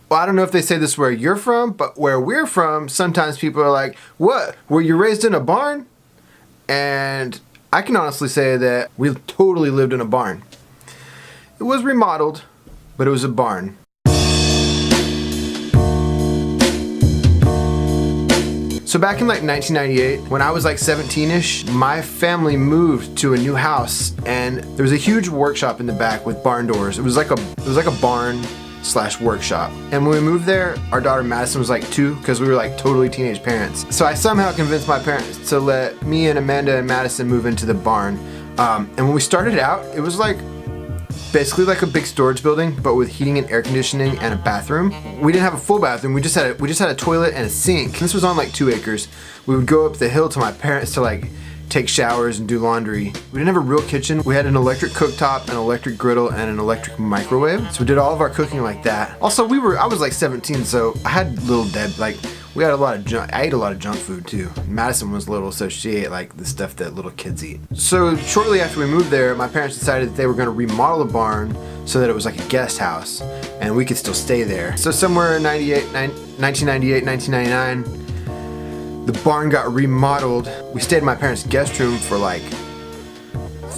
Well, I don't know if they say this where you're from, but where we're from, sometimes people are like, what? Were you raised in a barn? And I can honestly say that we totally lived in a barn. It was remodeled, but it was a barn. So back in like 1998, when I was like 17-ish, my family moved to a new house, and there was a huge workshop in the back with barn doors. It was like a barn / workshop. And when we moved there, our daughter Madison was like 2, because we were like totally teenage parents. So I somehow convinced my parents to let me and Amanda and Madison move into the barn. And when we started out, it was like basically like a big storage building, but with heating and air conditioning and a bathroom. We didn't have a full bathroom. We just had a toilet and a sink. This was on like 2 acres. We would go up the hill to my parents to like take showers and do laundry. We didn't have a real kitchen. We had an electric cooktop, an electric griddle, and an electric microwave. So we did all of our cooking like that. Also, I was like 17, so I had little Deb, like we had a lot of junk. I ate a lot of junk food too. Madison was little, so she ate like the stuff that little kids eat. So shortly after we moved there, my parents decided that they were gonna remodel the barn so that it was like a guest house and we could still stay there. So somewhere in 1998, 1999, the barn got remodeled. We stayed in my parents' guest room for like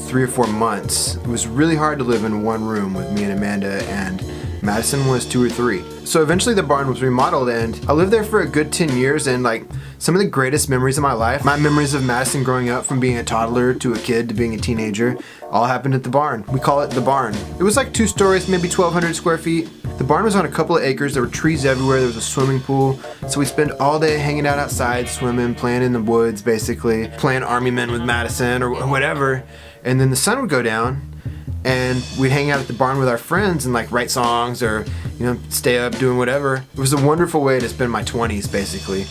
3 or 4 months. It was really hard to live in one room with me and Amanda, and Madison was 2 or 3. So eventually the barn was remodeled, and I lived there for a good 10 years, and like some of the greatest memories of my life, my memories of Madison growing up from being a toddler to a kid to being a teenager, all happened at the barn. We call it the barn. It was like 2 stories, maybe 1,200 square feet. The barn was on a couple of acres. There were trees everywhere. There was a swimming pool. So we spent all day hanging out outside, swimming, playing in the woods, basically, playing Army Men with Madison or whatever. And then the sun would go down, and we'd hang out at the barn with our friends and like write songs or, you know, stay up doing whatever. It was a wonderful way to spend my 20s, basically.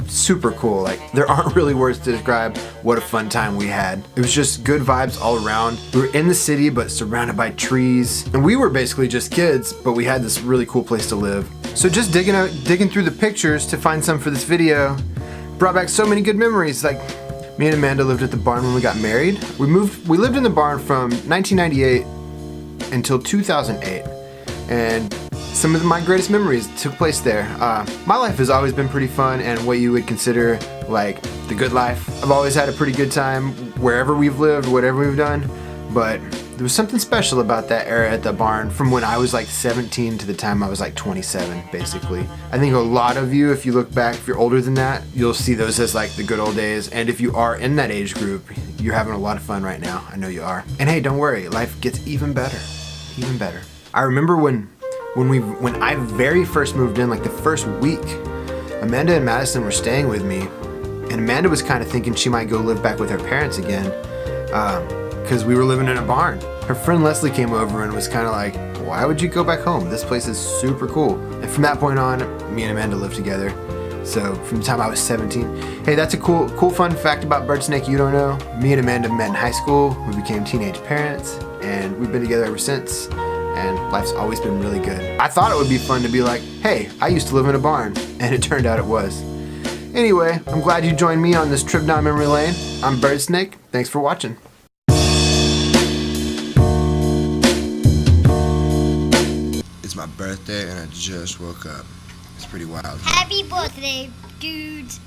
Super cool. Like, there aren't really words to describe what a fun time we had. It was just good vibes all around. We were in the city but surrounded by trees, and we were basically just kids, but we had this really cool place to live. So just digging through the pictures to find some for this video brought back so many good memories. Like, me and Amanda lived at the barn when we got married. We lived in the barn from 1998 until 2008, and some of my greatest memories took place there. My life has always been pretty fun and what you would consider like the good life. I've always had a pretty good time wherever we've lived, whatever we've done, but there was something special about that era at the barn from when I was like 17 to the time I was like 27, basically. I think a lot of you, if you look back, if you're older than that, you'll see those as like the good old days. And if you are in that age group, you're having a lot of fun right now. I know you are. And hey, don't worry, life gets even better, even better. I remember when I very first moved in, like the first week, Amanda and Madison were staying with me, and Amanda was kind of thinking she might go live back with her parents again, because we were living in a barn. Her friend Leslie came over and was kind of like, why would you go back home? This place is super cool. And from that point on, me and Amanda lived together. So from the time I was 17. Hey, that's a cool fun fact about Birdsnake you don't know. Me and Amanda met in high school. We became teenage parents, and we've been together ever since. And life's always been really good. I thought it would be fun to be like, hey, I used to live in a barn, and it turned out it was. Anyway, I'm glad you joined me on this trip down memory lane. I'm Birdsnake. Thanks for watching. It's my birthday and I just woke up. It's pretty wild. Happy birthday, dudes.